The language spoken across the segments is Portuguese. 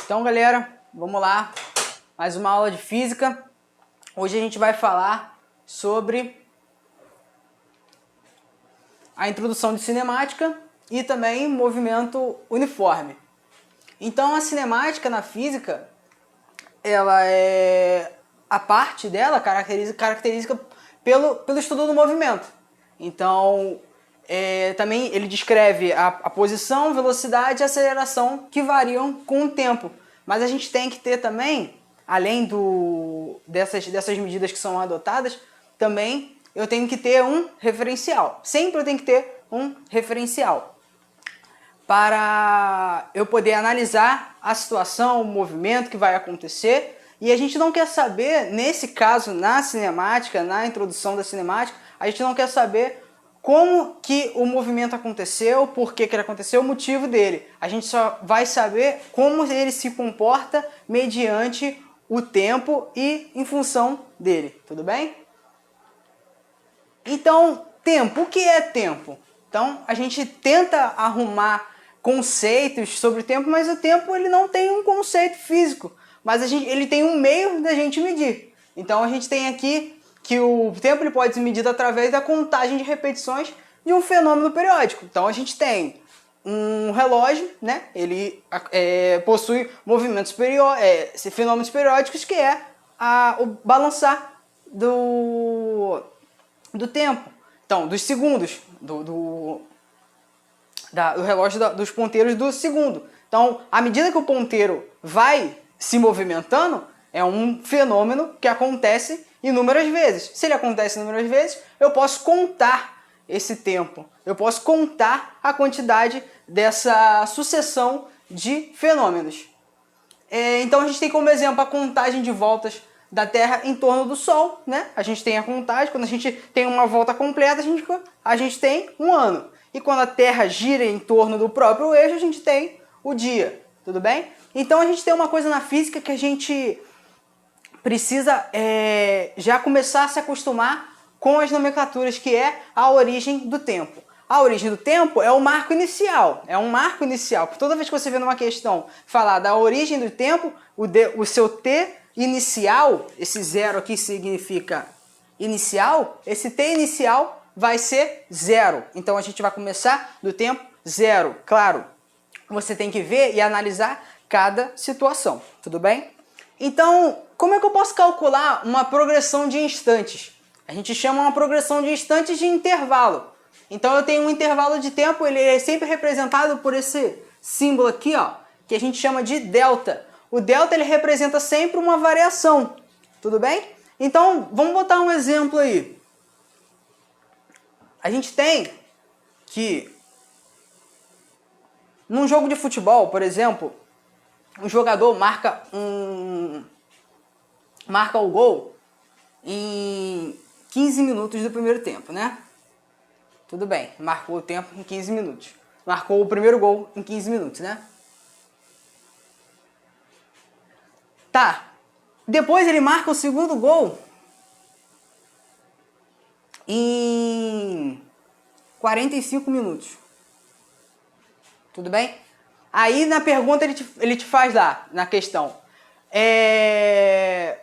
Então, galera, vamos lá. Mais uma aula de física. Hoje a gente vai falar sobre a introdução de cinemática e também movimento uniforme. Então, a cinemática na física, ela é a parte dela caracteriza pelo estudo do movimento. Então, também ele descreve a posição, velocidade e aceleração que variam com o tempo. Mas a gente tem que ter também, além dessas medidas que são adotadas, também eu tenho que ter um referencial. Sempre eu tenho que ter um referencial para eu poder analisar a situação, o movimento que vai acontecer. E a gente não quer saber, nesse caso, na cinemática, na introdução da cinemática, a gente não quer saber como que o movimento aconteceu, por que ele aconteceu, o motivo dele. A gente só vai saber como ele se comporta mediante o tempo e em função dele, tudo bem? Então, tempo. O que é tempo? Então, a gente tenta arrumar conceitos sobre o tempo, mas o tempo ele não tem um conceito físico, mas ele tem um meio da gente medir. Então, a gente tem aqui que o tempo ele pode ser medido através da contagem de repetições de um fenômeno periódico. Então a gente tem um relógio, né? Ele possui movimentos fenômenos periódicos, que é o balançar do tempo. Então, dos segundos, do relógio dos ponteiros do segundo. Então, à medida que o ponteiro vai se movimentando, é um fenômeno que acontece inúmeras vezes. Se ele acontece inúmeras vezes, eu posso contar esse tempo. Eu posso contar a quantidade dessa sucessão de fenômenos. Então a gente tem como exemplo a contagem de voltas da Terra em torno do Sol, né? A gente tem a contagem, quando a gente tem uma volta completa, a gente tem um ano. E quando a Terra gira em torno do próprio eixo, a gente tem o dia, tudo bem? Então a gente tem uma coisa na física que a gente precisa já começar a se acostumar com as nomenclaturas, que é a origem do tempo. A origem do tempo é o marco inicial. É um marco inicial. Toda vez que você vê numa questão falar da origem do tempo, o seu T inicial, esse zero aqui significa inicial, esse T inicial vai ser zero. Então a gente vai começar do tempo zero. Claro, você tem que ver e analisar cada situação. Tudo bem? Então, como é que eu posso calcular uma progressão de instantes? A gente chama uma progressão de instantes de intervalo. Então eu tenho um intervalo de tempo, ele é sempre representado por esse símbolo aqui, ó, que a gente chama de delta. O delta ele representa sempre uma variação, tudo bem? Então vamos botar um exemplo aí. A gente tem que num jogo de futebol, por exemplo, um jogador marca o gol em 15 minutos do primeiro tempo, né? Tudo bem, marcou o tempo em 15 minutos. Marcou o primeiro gol em 15 minutos, né? Tá. Depois ele marca o segundo gol em 45 minutos. Tudo bem? Aí na pergunta ele te faz lá, na questão,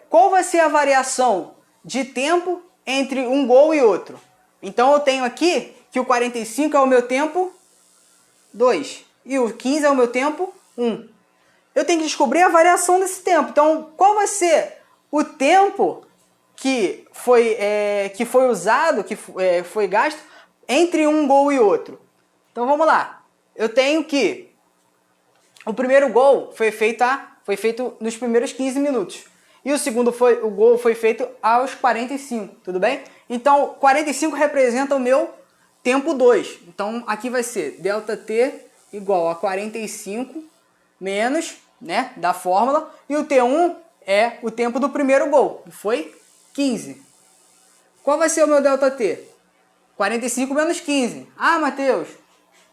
qual vai ser a variação de tempo entre um gol e outro? Então eu tenho aqui que o 45 é o meu tempo 2 e o 15 é o meu tempo 1. Eu tenho que descobrir a variação desse tempo. Então qual vai ser o tempo que foi usado, que foi gasto entre um gol e outro? Então vamos lá. Eu tenho que o primeiro gol foi feito nos primeiros 15 minutos. E o segundo gol foi feito aos 45, tudo bem? Então, 45 representa o meu tempo 2. Então, aqui vai ser ΔT igual a 45 menos, né, da fórmula. E o T1 é o tempo do primeiro gol, que foi 15. Qual vai ser o meu ΔT? 45 menos 15. Ah, Matheus,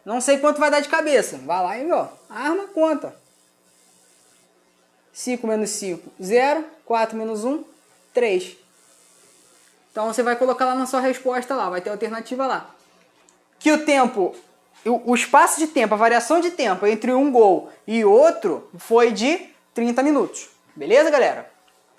não sei quanto vai dar de cabeça. Vai lá e ó, arma, conta. 5 menos 5, 0. 4 menos 1, 3. Então você vai colocar lá na sua resposta lá, vai ter alternativa lá. Que o tempo, o espaço de tempo, a variação de tempo entre um gol e outro foi de 30 minutos. Beleza, galera?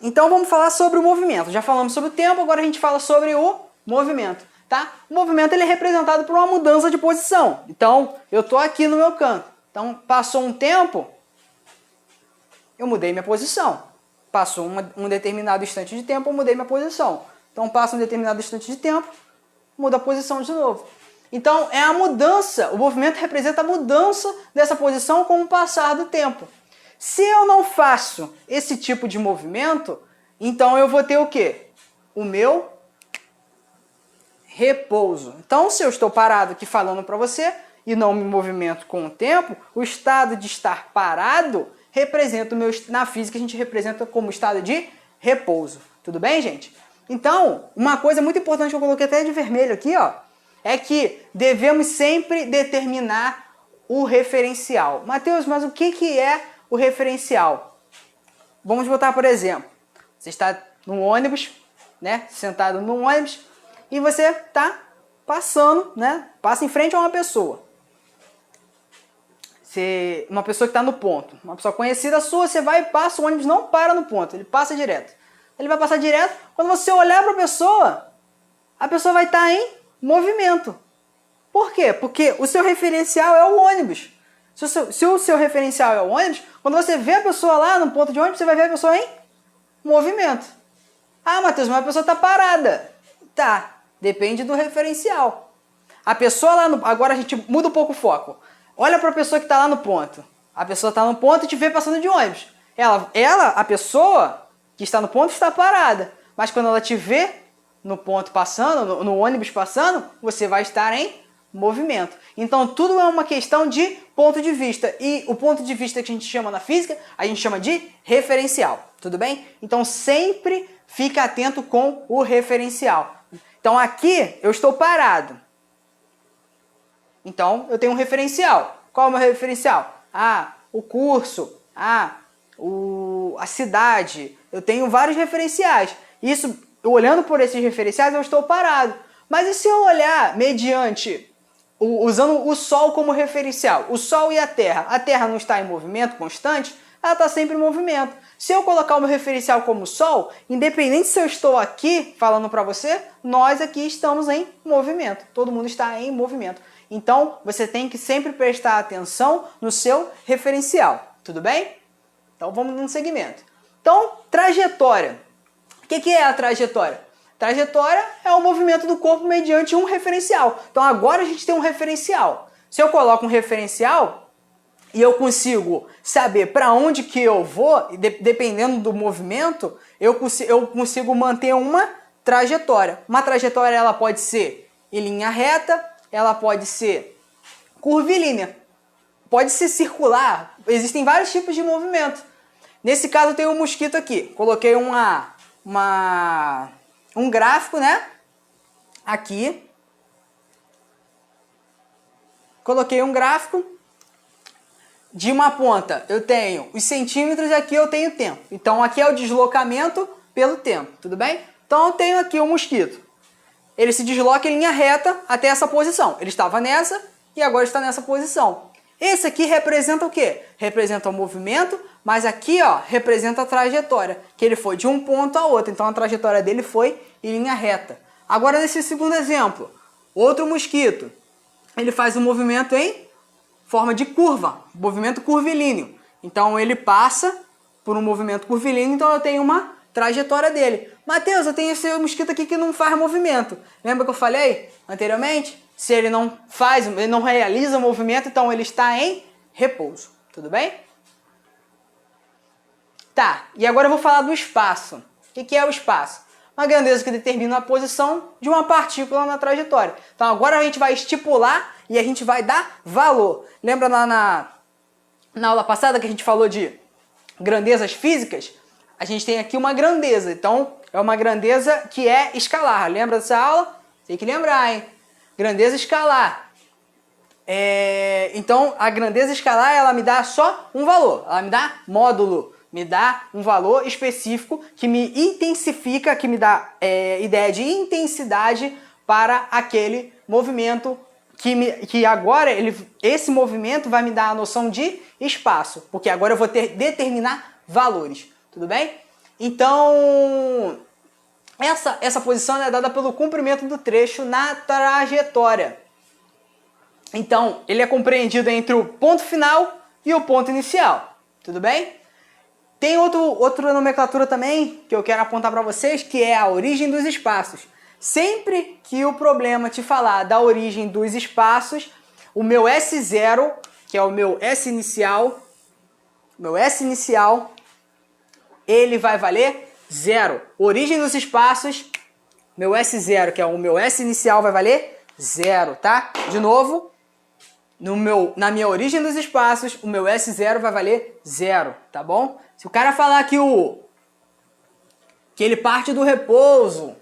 Então vamos falar sobre o movimento. Já falamos sobre o tempo, agora a gente fala sobre o movimento, tá? O movimento ele é representado por uma mudança de posição. Então, eu tô aqui no meu canto. Então, passou um tempo, eu mudei minha posição. Passou um determinado instante de tempo, eu mudei minha posição. Então, passa um determinado instante de tempo, muda a posição de novo. Então, é a mudança, o movimento representa a mudança dessa posição com o passar do tempo. Se eu não faço esse tipo de movimento, então eu vou ter o quê? O meu repouso. Então, se eu estou parado aqui falando para você e não me movimento com o tempo, o estado de estar parado representa o meu, na física a gente representa como estado de repouso. Tudo bem, gente? Então, uma coisa muito importante que eu coloquei até de vermelho aqui, ó, é que devemos sempre determinar o referencial. Mateus, mas o que é o referencial? Vamos botar, por exemplo, você está no ônibus, né, sentado no ônibus, e você está passando, né, passa em frente a uma pessoa. Uma pessoa que está no ponto, uma pessoa conhecida sua, você vai e passa, o ônibus não para no ponto, ele passa direto. Ele vai passar direto, quando você olhar para a pessoa vai estar em movimento. Por quê? Porque o seu referencial é o ônibus. Se o seu referencial é o ônibus, quando você vê a pessoa lá no ponto de ônibus, você vai ver a pessoa em movimento. Ah, Matheus, mas a pessoa está parada. Tá, depende do referencial. A pessoa lá no... Agora a gente muda um pouco o foco. Olha para a pessoa que está lá no ponto. A pessoa está no ponto e te vê passando de ônibus. A pessoa que está no ponto está parada. Mas quando ela te vê no ponto passando, no ônibus passando, você vai estar em movimento. Então tudo é uma questão de ponto de vista. E o ponto de vista que a gente chama na física, a gente chama de referencial. Tudo bem? Então sempre fica atento com o referencial. Então aqui eu estou parado. Então, eu tenho um referencial. Qual é o meu referencial? Ah, o curso. Ah, a cidade. Eu tenho vários referenciais. Isso, olhando por esses referenciais, eu estou parado. Mas e se eu olhar mediante, usando o Sol como referencial? O Sol e a Terra não está em movimento constante? Ela está sempre em movimento. Se eu colocar o meu referencial como Sol, independente se eu estou aqui falando para você, nós aqui estamos em movimento. Todo mundo está em movimento. Então, você tem que sempre prestar atenção no seu referencial, tudo bem? Então, vamos no segmento. Então, trajetória. O que é a trajetória? Trajetória é o movimento do corpo mediante um referencial. Então, agora a gente tem um referencial. Se eu coloco um referencial e eu consigo saber para onde que eu vou, dependendo do movimento, eu consigo manter uma trajetória. Uma trajetória ela pode ser em linha reta, ela pode ser curvilínea, pode ser circular, existem vários tipos de movimento. Nesse caso eu tenho um mosquito aqui, coloquei um gráfico, né? Aqui, coloquei um gráfico de uma ponta, eu tenho os centímetros e aqui eu tenho o tempo. Então aqui é o deslocamento pelo tempo, tudo bem? Então eu tenho aqui um mosquito. Ele se desloca em linha reta até essa posição. Ele estava nessa e agora está nessa posição. Esse aqui representa o quê? Representa o movimento, mas aqui ó, representa a trajetória, que ele foi de um ponto a outro. Então a trajetória dele foi em linha reta. Agora nesse segundo exemplo, outro mosquito, ele faz um movimento em forma de curva, movimento curvilíneo. Então ele passa por um movimento curvilíneo, então eu tenho uma trajetória dele. Mateus, eu tenho esse mosquito aqui que não faz movimento. Lembra que eu falei anteriormente? Se ele não realiza movimento, então ele está em repouso. Tudo bem? Tá, e agora eu vou falar do espaço. O que é o espaço? Uma grandeza que determina a posição de uma partícula na trajetória. Então agora a gente vai estipular e a gente vai dar valor. Lembra lá na aula passada que a gente falou de grandezas físicas? A gente tem aqui uma grandeza, então é uma grandeza que é escalar. Lembra dessa aula? Tem que lembrar, hein? Grandeza escalar. Então a grandeza escalar ela me dá só um valor, ela me dá módulo, me dá um valor específico que me intensifica, que me dá ideia de intensidade para aquele movimento, que agora esse movimento vai me dar a noção de espaço, porque agora eu vou determinar valores, tudo bem? Então, essa posição é dada pelo comprimento do trecho na trajetória. Então, ele é compreendido entre o ponto final e o ponto inicial, tudo bem? Tem outra nomenclatura também que eu quero apontar para vocês, que é a origem dos espaços. Sempre que o problema te falar da origem dos espaços, o meu S0, que é o meu S inicial, ele vai valer 0. Origem dos espaços, meu S0, que é o meu S inicial, vai valer 0, tá? De novo, na minha origem dos espaços, o meu S0 vai valer 0, tá bom? Se o cara falar que ele parte do repouso,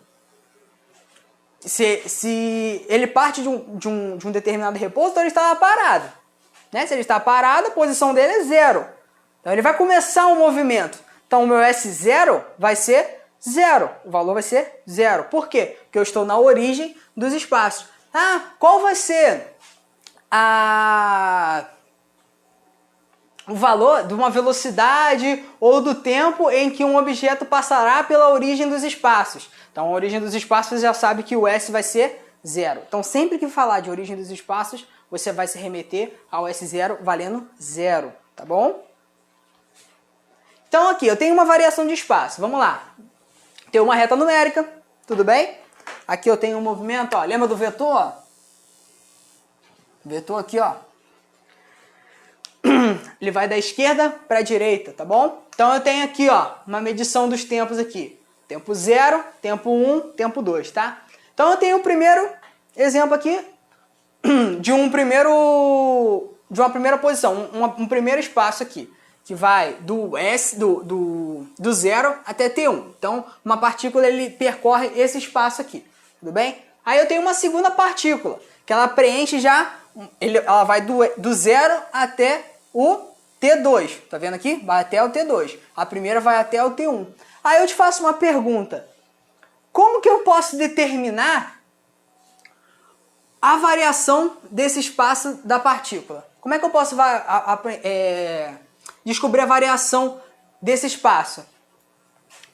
se ele parte de um determinado repouso, então ele está parado. Né? Se ele está parado, a posição dele é 0. Então ele vai começar um movimento. Então o meu S0 vai ser 0. O valor vai ser 0. Por quê? Porque eu estou na origem dos espaços. Ah, qual vai ser o valor de uma velocidade ou do tempo em que um objeto passará pela origem dos espaços? Então, a origem dos espaços você já sabe que o S vai ser 0. Então, sempre que falar de origem dos espaços, você vai se remeter ao S0 valendo 0, tá bom? Então, aqui, eu tenho uma variação de espaço. Vamos lá. Tenho uma reta numérica, tudo bem? Aqui eu tenho um movimento, ó. Lembra do vetor? Vetor aqui, ó. Ele vai da esquerda para a direita, tá bom? Então eu tenho aqui, ó, uma medição dos tempos aqui. Tempo 0, tempo 1, tempo 2, tá? Então eu tenho o primeiro exemplo aqui de uma primeira posição, um primeiro espaço aqui, que vai do 0 até T1. Então, uma partícula ele percorre esse espaço aqui, tudo bem? Aí eu tenho uma segunda partícula, que ela preenche já, ela vai do 0 até o T2, tá vendo aqui? Vai até o T2. A primeira vai até o T1. Aí eu te faço uma pergunta. Como que eu posso determinar a variação desse espaço da partícula? Como é que eu posso descobrir a variação desse espaço?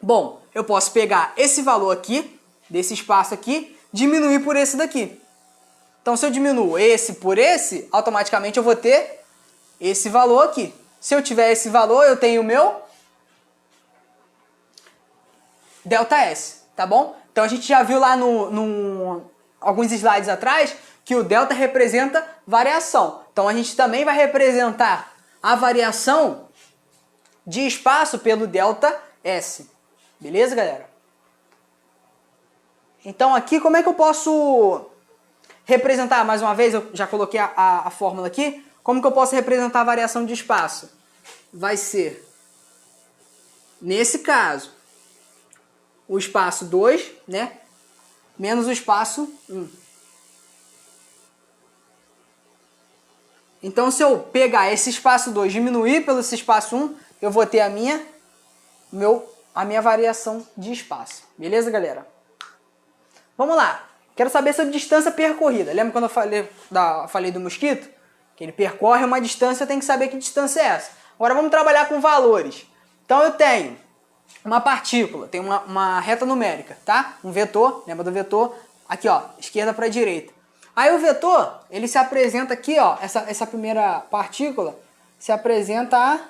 Bom, eu posso pegar esse valor aqui, desse espaço aqui, diminuir por esse daqui. Então, se eu diminuo esse por esse, automaticamente eu vou ter esse valor aqui. Se eu tiver esse valor, eu tenho o meu ΔS, tá bom? Então a gente já viu lá alguns slides atrás que o delta representa variação. Então a gente também vai representar a variação de espaço pelo ΔS. Beleza, galera? Então aqui, como é que eu posso representar? Mais uma vez, eu já coloquei a fórmula aqui. Como que eu posso representar a variação de espaço? Vai ser, nesse caso, o espaço 2, né? Menos o espaço 1. Então, se eu pegar esse espaço 2 e diminuir pelo esse espaço 1, eu vou ter a minha variação de espaço. Beleza, galera? Vamos lá. Quero saber sobre distância percorrida. Lembra quando eu falei do mosquito? Que ele percorre uma distância, eu tenho que saber que distância é essa. Agora vamos trabalhar com valores. Então eu tenho uma partícula, tenho uma reta numérica, tá? Um vetor, lembra do vetor? Aqui, ó, esquerda para direita. Aí o vetor, ele se apresenta aqui, ó, essa primeira partícula se apresenta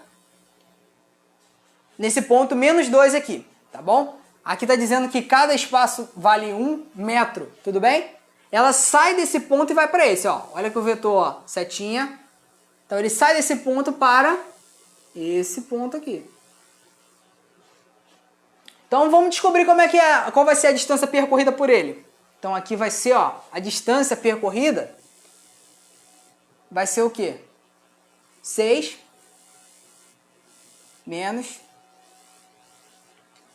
nesse ponto menos 2 aqui, tá bom? Aqui está dizendo que cada espaço vale 1 metro, tudo bem? Ela sai desse ponto e vai para esse, ó. Olha que o vetor, ó, setinha. Então ele sai desse ponto para esse ponto aqui. Então vamos descobrir qual vai ser a distância percorrida por ele. Então aqui vai ser, ó, a distância percorrida vai ser o quê? 6 menos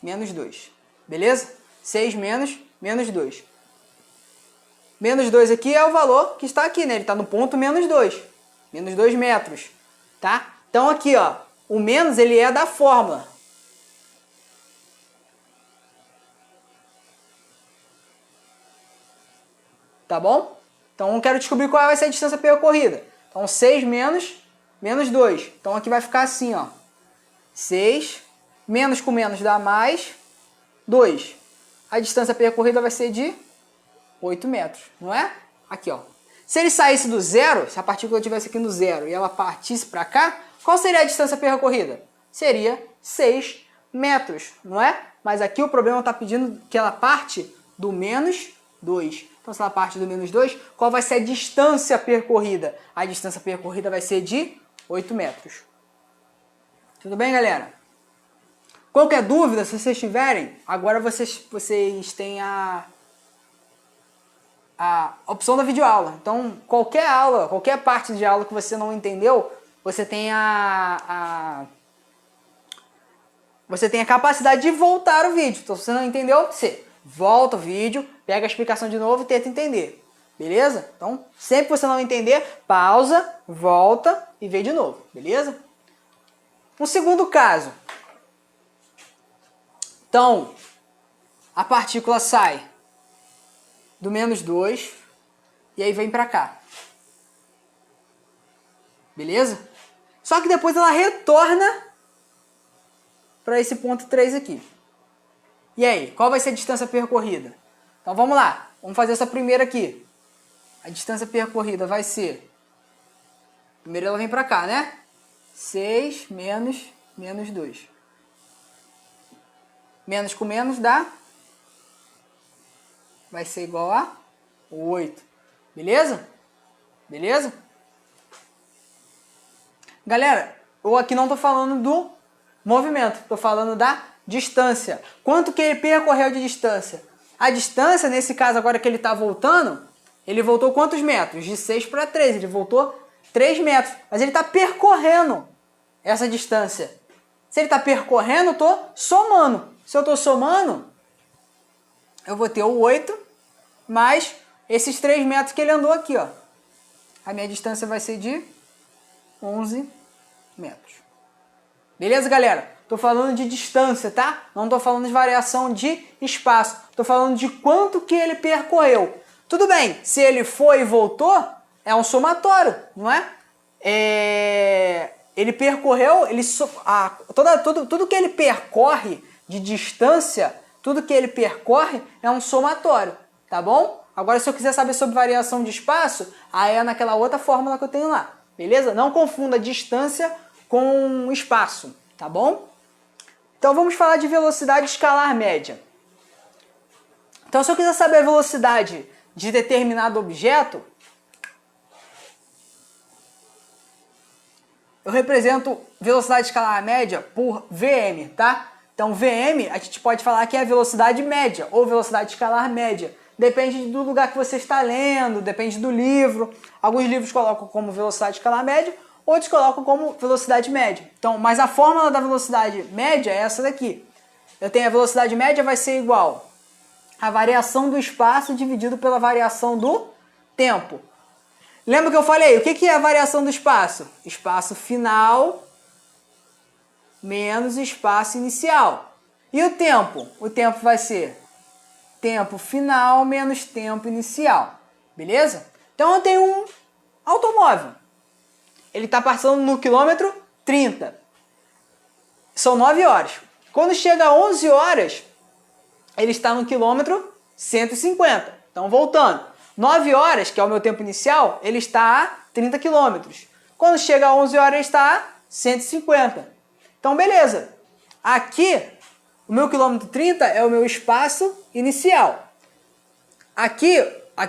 2. Beleza? 6 menos 2. Menos 2 aqui é o valor que está aqui, né? Ele está no ponto menos 2. Menos 2 metros. Tá? Então aqui, ó, o menos ele é da fórmula. Tá bom? Então eu quero descobrir qual vai ser a distância percorrida. Então 6 menos 2. Então aqui vai ficar assim, ó. 6, menos com menos dá mais 2. A distância percorrida vai ser de 8 metros, não é? Aqui, ó. Se ele saísse do zero, se a partícula estivesse aqui no zero e ela partisse para cá, qual seria a distância percorrida? Seria 6 metros, não é? Mas aqui o problema está pedindo que ela parte do menos 2. Então, se ela parte do menos 2, qual vai ser a distância percorrida? A distância percorrida vai ser de 8 metros. Tudo bem, galera? Qualquer dúvida, se vocês tiverem, agora vocês têm a opção da videoaula. Então, qualquer aula, qualquer parte de aula que você não entendeu, você tem você tem a capacidade de voltar o vídeo. Então, se você não entendeu, você volta o vídeo, pega a explicação de novo e tenta entender. Beleza? Então, sempre que você não entender, pausa, volta e vê de novo. Beleza? Um segundo caso. Então, a partícula sai do menos 2 e aí vem para cá. Beleza? Só que depois ela retorna para esse ponto 3 aqui. E aí, qual vai ser a distância percorrida? Então vamos lá, vamos fazer essa primeira aqui. A distância percorrida vai ser... Primeiro ela vem para cá, né? 6 menos 2. Menos com menos dá... Vai ser igual a 8. Beleza? Beleza? Galera, eu aqui não estou falando do movimento, estou falando da distância. Quanto que ele percorreu de distância? A distância, nesse caso agora que ele está voltando, ele voltou quantos metros? De 6 para 3, ele voltou 3 metros. Mas ele está percorrendo essa distância. Se ele está percorrendo, eu estou somando. Se eu estou somando, eu vou ter o 8 mais esses 3 metros que ele andou aqui, ó. A minha distância vai ser de 11 metros. Beleza, galera? Estou falando de distância, tá? Não estou falando de variação de espaço. Estou falando de quanto que ele percorreu. Tudo bem, se ele foi e voltou, é um somatório, não é? Ele percorreu, tudo que ele percorre de distância, tudo que ele percorre é um somatório, tá bom? Agora, se eu quiser saber sobre variação de espaço, aí é naquela outra fórmula que eu tenho lá, beleza? Não confunda distância com espaço, tá bom? Então, vamos falar de velocidade escalar média. Então, se eu quiser saber a velocidade de determinado objeto, eu represento velocidade escalar média por Vm, tá? Então, Vm, a gente pode falar que é a velocidade média, ou velocidade escalar média. Depende do lugar que você está lendo, depende do livro. Alguns livros colocam como velocidade escalar média, outros colocam como velocidade média. Então, mas a fórmula da velocidade média é essa daqui. Eu tenho a velocidade média vai ser igual a variação do espaço dividido pela variação do tempo. Lembra que eu falei? O que é a variação do espaço? Espaço final menos espaço inicial. E o tempo? O tempo vai ser tempo final menos tempo inicial. Beleza? Então eu tenho um automóvel. Ele está passando no quilômetro 30. São 9 horas. Quando chega a 11 horas, ele está no quilômetro 150. Então, voltando. 9 horas, que é o meu tempo inicial, ele está a 30 quilômetros. Quando chega a 11 horas, ele está a 150. Então, beleza. Aqui, o meu quilômetro 30 é o meu espaço inicial. Aqui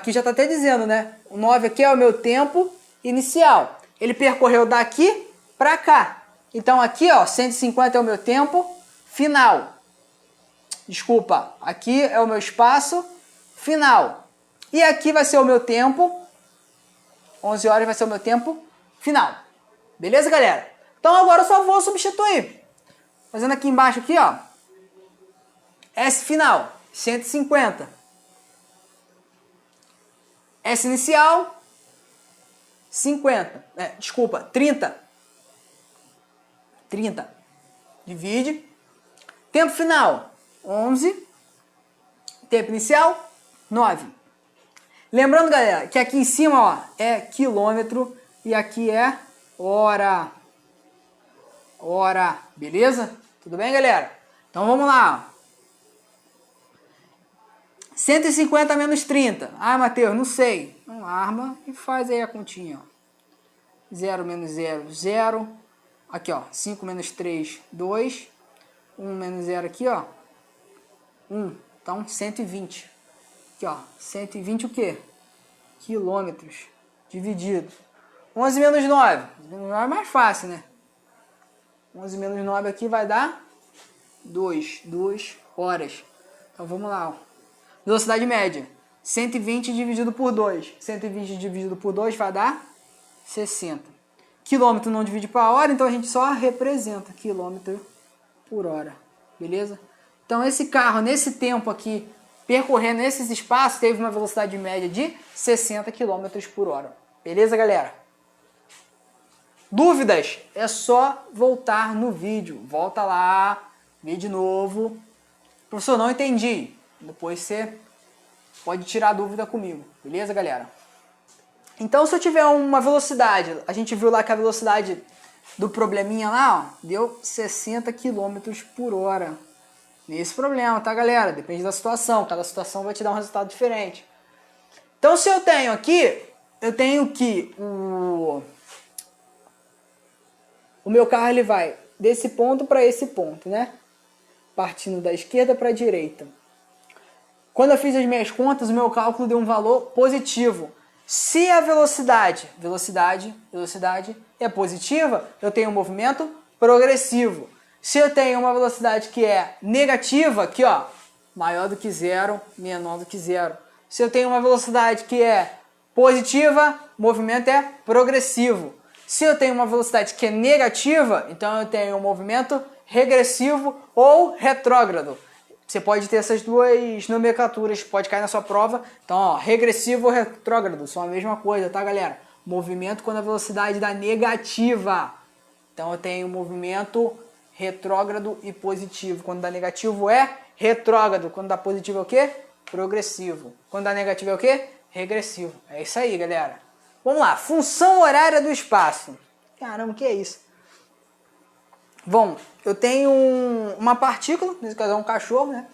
já está até dizendo, né? O 9 aqui é o meu tempo inicial. Ele percorreu daqui para cá. Então, aqui, ó, 150 é o meu tempo final. Desculpa, aqui é o meu espaço final. E aqui vai ser o meu tempo, 11 horas vai ser o meu tempo final. Beleza, galera? Então agora eu só vou substituir. Fazendo aqui embaixo, aqui, ó. S final, 150. S inicial, 50. 30. 30. Divide. Tempo final, 11. Tempo inicial, 9. Lembrando, galera, que aqui em cima, ó, é quilômetro e aqui é hora. Hora. Beleza? Tudo bem, galera? Então vamos lá. 150 menos 30. Ah, Matheus, não sei. Então arma e faz aí a continha. Ó. 0 menos 0, 0. Aqui, ó. 5 menos 3, 2. 1 menos 0 aqui, ó. 1. Então, 120. Aqui, ó. 120 o quê? Quilômetros. Dividido. 11 menos 9. 11 menos 9 é mais fácil, né? 11 menos 9 aqui vai dar 2 horas. Então, vamos lá, ó. Velocidade média. 120 dividido por 2. 120 dividido por 2 vai dar 60. Quilômetro não divide para hora, então a gente só representa quilômetro por hora. Beleza? Então esse carro, nesse tempo aqui, percorrendo esses espaços, teve uma velocidade média de 60 km por hora. Beleza, galera? Dúvidas? É só voltar no vídeo. Volta lá, vê de novo. Professor, não entendi. Depois você pode tirar a dúvida comigo. Beleza, galera? Então, se eu tiver uma velocidade, a gente viu lá que a velocidade do probleminha lá, ó, deu 60 km por hora. Nesse problema, tá, galera? Depende da situação. Cada situação vai te dar um resultado diferente. Então, se eu tenho aqui, eu tenho que o meu carro ele vai desse ponto para esse ponto, né? Partindo da esquerda para a direita. Quando eu fiz as minhas contas, o meu cálculo deu um valor positivo. Se a velocidade é positiva, eu tenho um movimento progressivo. Se eu tenho uma velocidade que é negativa, aqui ó, maior do que zero, menor do que zero. Se eu tenho uma velocidade que é positiva, o movimento é progressivo. Se eu tenho uma velocidade que é negativa, então eu tenho um movimento regressivo ou retrógrado. Você pode ter essas duas nomenclaturas, pode cair na sua prova. Então, ó, regressivo ou retrógrado são a mesma coisa, tá, galera? Movimento quando a velocidade dá negativa. Então, eu tenho movimento retrógrado e positivo. Quando dá negativo é retrógrado. Quando dá positivo é o quê? Progressivo. Quando dá negativo é o quê? Regressivo. É isso aí, galera. Vamos lá. Função horária do espaço. Caramba, o que é isso? Bom, eu tenho uma partícula, nesse caso é um cachorro, né?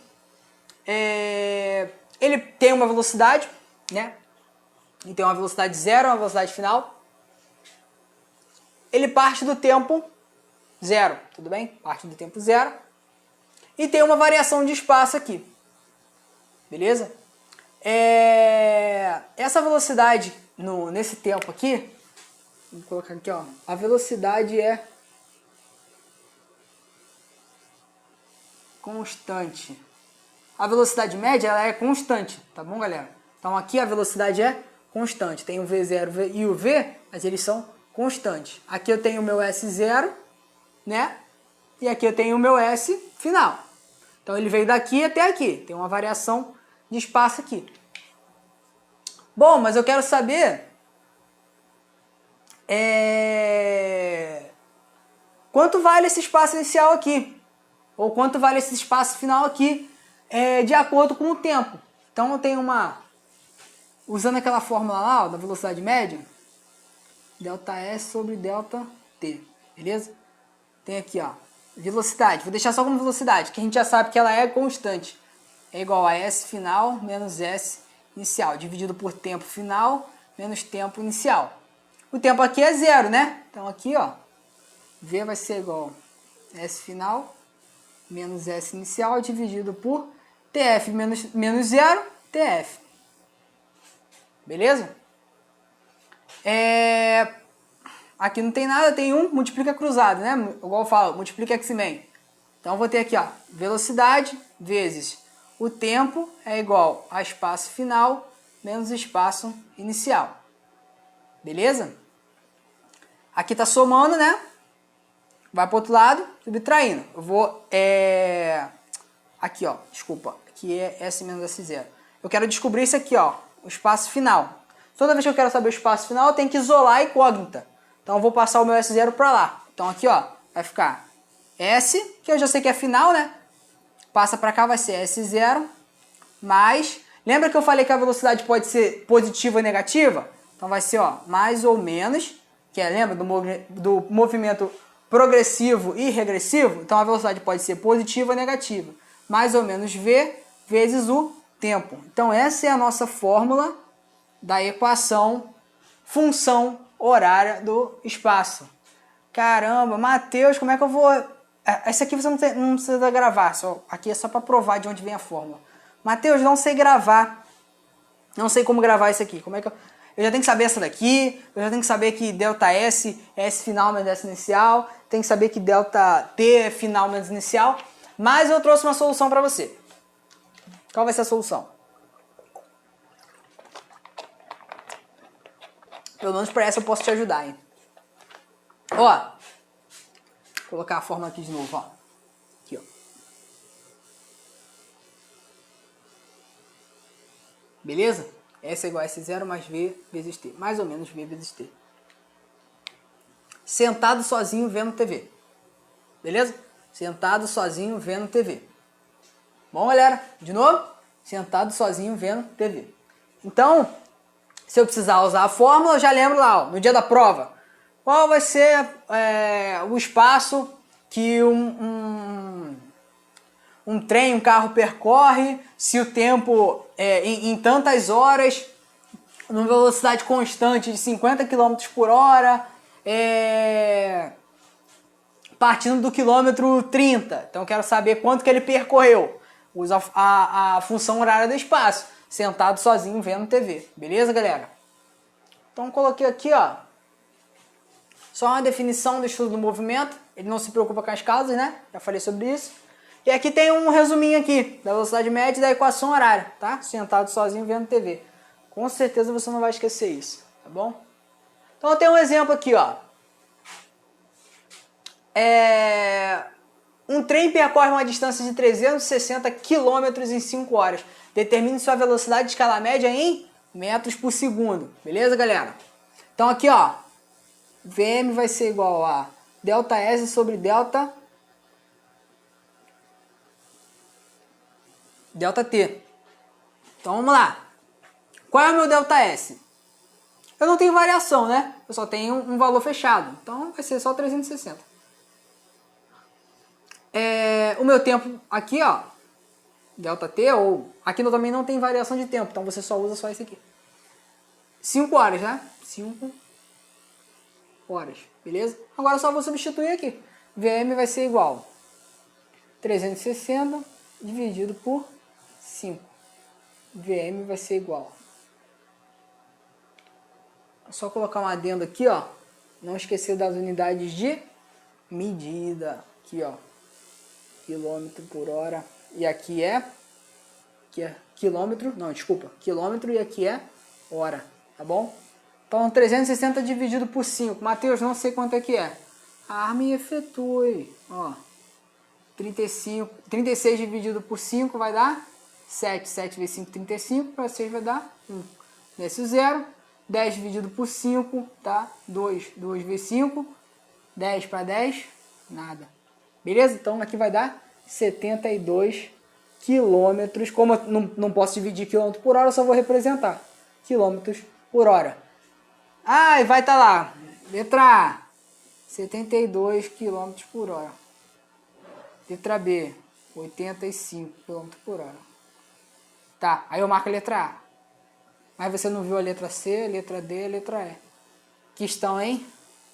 Ele tem uma velocidade, né? Ele tem uma velocidade zero, uma velocidade final. Ele parte do tempo zero, tudo bem? Parte do tempo zero. E tem uma variação de espaço aqui. Beleza? Essa velocidade nesse tempo aqui, vou colocar aqui, ó. A velocidade é constante. A velocidade média ela é constante, tá bom, galera? Então aqui a velocidade é constante. Tem o V0 e o V, mas eles são constantes. Aqui eu tenho o meu S0, né? E aqui eu tenho o meu S final. Então ele veio daqui até aqui. Tem uma variação de espaço aqui. Bom, mas eu quero saber quanto vale esse espaço inicial aqui? Ou quanto vale esse espaço final aqui, de acordo com o tempo. Então eu tenho usando aquela fórmula lá, ó, da velocidade média, ΔS sobre ΔT, beleza? Tem aqui, ó, velocidade, vou deixar só como velocidade, que a gente já sabe que ela é constante. É igual a S final menos S inicial, dividido por tempo final menos tempo inicial. O tempo aqui é zero, né? Então aqui, ó, V vai ser igual a S final menos S inicial dividido por TF menos zero, TF. Beleza? Aqui não tem nada, tem multiplica cruzado, né? Igual eu falo, multiplica X-Men. Então eu vou ter aqui, ó, velocidade vezes o tempo é igual a espaço final menos espaço inicial. Beleza? Aqui tá somando, né? Vai para o outro lado, subtraindo. Eu vou, aqui, ó, desculpa, aqui é S menos S0. Eu quero descobrir isso aqui, ó, o espaço final. Toda vez que eu quero saber o espaço final, eu tenho que isolar a incógnita. Então eu vou passar o meu S0 para lá. Então aqui, ó, vai ficar S, que eu já sei que é final, né? Passa para cá, vai ser S0, mais... Lembra que eu falei que a velocidade pode ser positiva ou negativa? Então vai ser, ó, mais ou menos, que é, lembra do movimento progressivo e regressivo, então a velocidade pode ser positiva ou negativa. Mais ou menos v vezes o tempo. Então essa é a nossa fórmula da equação função horária do espaço. Caramba, Matheus, como é que eu vou... Essa aqui você não precisa gravar, aqui é só para provar de onde vem a fórmula. Matheus, não sei gravar. Não sei como gravar isso aqui. Como é que eu já tenho que saber essa daqui, eu já tenho que saber que ΔS é S final menos S inicial, tenho que saber que ΔT é final menos inicial, mas eu trouxe uma solução para você. Qual vai ser a solução? Pelo menos para essa eu posso te ajudar, hein? Ó, vou colocar a fórmula aqui de novo, ó. Aqui, ó. Beleza? S é igual a S0 mais V vezes T. Mais ou menos V vezes T. Sentado sozinho vendo TV. Beleza? Sentado sozinho vendo TV. Bom, galera? De novo? Sentado sozinho vendo TV. Então, se eu precisar usar a fórmula, eu já lembro lá, ó, no dia da prova. Qual vai ser o espaço que um trem, um carro percorre, se o tempo em tantas horas, numa velocidade constante de 50 km por hora, partindo do quilômetro 30. Então eu quero saber quanto que ele percorreu. Usa a função horária do espaço, sentado sozinho vendo TV. Beleza, galera? Então coloquei aqui, ó, só uma definição do estudo do movimento. Ele não se preocupa com as causas, né? Já falei sobre isso. E aqui tem um resuminho aqui da velocidade média e da equação horária, tá? Sentado sozinho vendo TV. Com certeza você não vai esquecer isso, tá bom? Então eu tenho um exemplo aqui, ó. Um trem percorre uma distância de 360 km em 5 horas. Determine sua velocidade de escala média em metros por segundo. Beleza, galera? Então aqui, ó, Vm vai ser igual a ΔS sobre ΔT. Então vamos lá. Qual é o meu ΔS? Eu não tenho variação, né? Eu só tenho um valor fechado. Então vai ser só 360. O meu tempo aqui, ó, ΔT, ou aqui também não tem variação de tempo, então você só usa só esse aqui. 5 horas, né? 5 horas, beleza? Agora eu só vou substituir aqui. Vm vai ser igual a 360 dividido por 5. Vm vai ser igual. É só colocar um adendo aqui, ó. Não esquecer das unidades de medida. Aqui, ó. Quilômetro por hora. E aqui é quilômetro. Não, desculpa. Quilômetro e aqui é hora. Tá bom? Então 360 dividido por 5. Matheus, não sei quanto é que é. Arme e efetue. Ó. 36 dividido por 5 vai dar 7. 7 vezes 5, 35. Para 6 vai dar 1. Nesse 0. 10 dividido por 5, tá? 2. 2 vezes 5. 10 para 10, nada. Beleza? Então aqui vai dar 72 quilômetros. Como eu não posso dividir quilômetro por hora, eu só vou representar quilômetros por hora. Ah, e vai estar lá. Letra A, 72 quilômetros por hora. Letra B, 85 km por hora. Tá, aí eu marco a letra A. Mas você não viu a letra C, a letra D, a letra E. Que estão em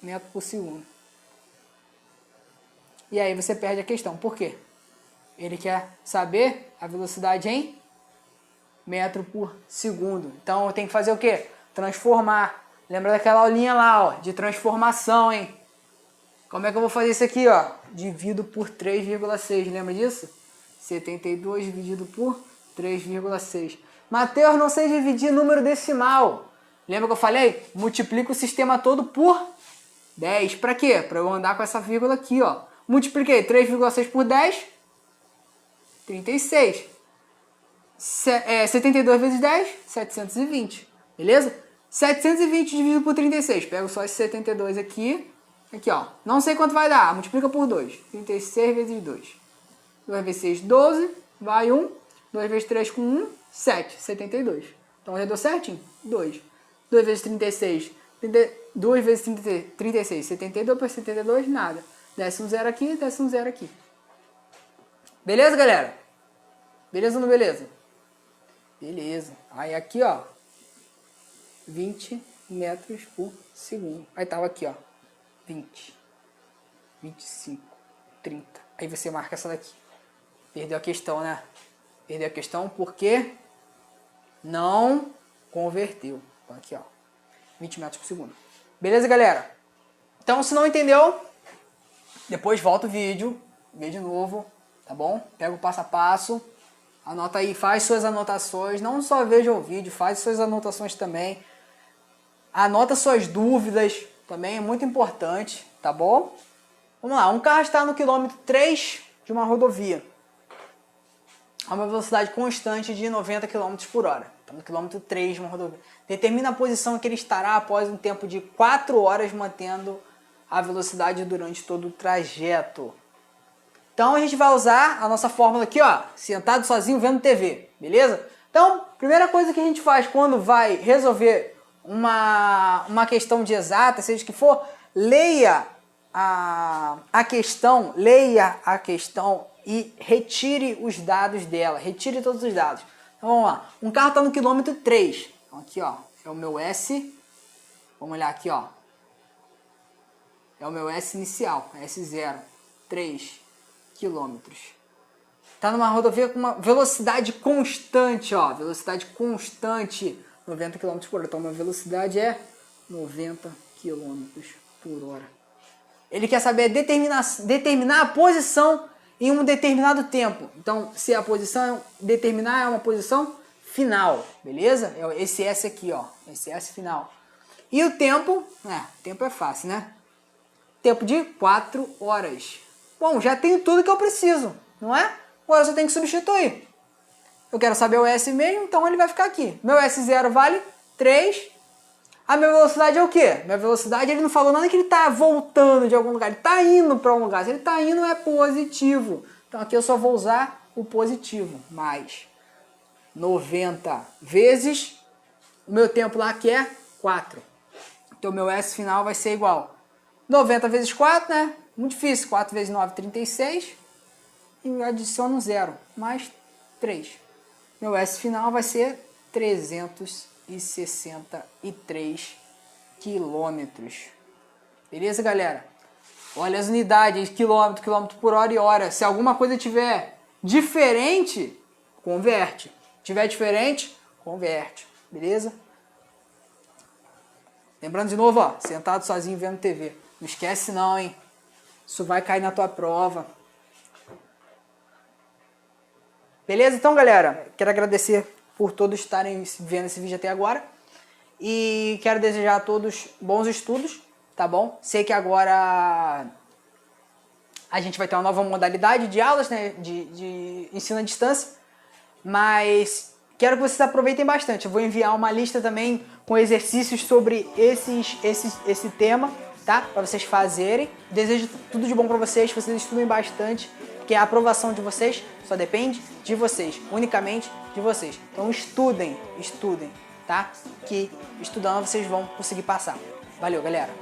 metro por segundo. E aí você perde a questão. Por quê? Ele quer saber a velocidade em metro por segundo. Então eu tenho que fazer o quê? Transformar. Lembra daquela aulinha lá, ó, de transformação, hein? Como é que eu vou fazer isso aqui, ó? Divido por 3,6. Lembra disso? 72 dividido por 3,6. Matheus, não sei dividir número decimal. Lembra que eu falei? Multiplica o sistema todo por 10. Para quê? Para eu andar com essa vírgula aqui, ó. Multipliquei 3,6 por 10. 36. 72 vezes 10, 720. Beleza? 720 dividido por 36. Pego só esse 72 aqui. Aqui, ó. Não sei quanto vai dar. Multiplica por 2. 36 vezes 2. 2 vezes 6, 12. Vai 1. 2 vezes 3 com 1, 7. 72. Então já deu certinho. 2. 2 vezes 36. 2 vezes 36, 72 por 72, nada. desce um zero aqui, desce um zero aqui. Beleza, galera? Beleza ou não beleza? Beleza. Aí aqui, ó, 20 metros por segundo. Aí tava aqui, ó, 20, 25, 30. Aí você marca essa daqui. Perdeu a questão, né? Perdeu a questão porque não converteu. Então aqui, ó, 20 metros por segundo. Beleza, galera? Então, se não entendeu, depois volta o vídeo, vê de novo, tá bom? Pega o passo a passo, anota aí, faz suas anotações, não só veja o vídeo, faz suas anotações também. Anota suas dúvidas, também é muito importante, tá bom? Vamos lá, um carro está no quilômetro 3 de uma rodovia, a uma velocidade constante de 90 km por hora. Está no quilômetro 3 de uma rodovia. Determina a posição que ele estará após um tempo de 4 horas mantendo a velocidade durante todo o trajeto. Então a gente vai usar a nossa fórmula aqui, ó, sentado sozinho vendo TV, beleza? Então, primeira coisa que a gente faz quando vai resolver uma questão de exata, seja o que for, leia a questão e retire os dados dela, retire todos os dados. Então vamos lá, um carro está no quilômetro 3, então aqui ó, é o meu S, vamos olhar aqui ó, é o meu S inicial, S0, 3 quilômetros. Está numa rodovia com uma velocidade constante, ó, velocidade constante, 90 km por hora, então a minha velocidade é 90 km por hora. Ele quer saber determinar a posição em um determinado tempo. Então, se a posição determinar é uma posição final, beleza? Esse S aqui, ó, esse S final. E o tempo é fácil, né? Tempo de 4 horas. Bom, já tenho tudo que eu preciso, não é? Agora eu só tenho que substituir. Eu quero saber o S mesmo, então ele vai ficar aqui. Meu S0 vale 3. A minha velocidade é o quê? Minha velocidade, ele não falou nada que ele está voltando de algum lugar. Ele está indo para um lugar. Se ele está indo, é positivo. Então aqui eu só vou usar o positivo. Mais 90 vezes o meu tempo lá que é 4. Então meu S final vai ser igual 90 vezes 4, né? Muito difícil. 4 vezes 9, 36. E eu adiciono 0. Mais 3. Meu S final vai ser 363 quilômetros. Beleza, galera? Olha as unidades, quilômetro, quilômetro por hora e hora. Se alguma coisa tiver diferente, converte. Tiver diferente, converte. Beleza? Lembrando de novo, ó, sentado sozinho vendo TV. Não esquece não, hein? Isso vai cair na tua prova. Beleza? Então, galera, quero agradecer por todos estarem vendo esse vídeo até agora. E quero desejar a todos bons estudos, tá bom? Sei que agora a gente vai ter uma nova modalidade de aulas, né? De ensino à distância. Mas quero que vocês aproveitem bastante. Eu vou enviar uma lista também com exercícios sobre esse tema, tá? Para vocês fazerem. Desejo tudo de bom para vocês, que vocês estudem bastante, porque a aprovação de vocês só depende de vocês, unicamente de vocês. Então estudem, tá? Que estudando vocês vão conseguir passar. Valeu, galera!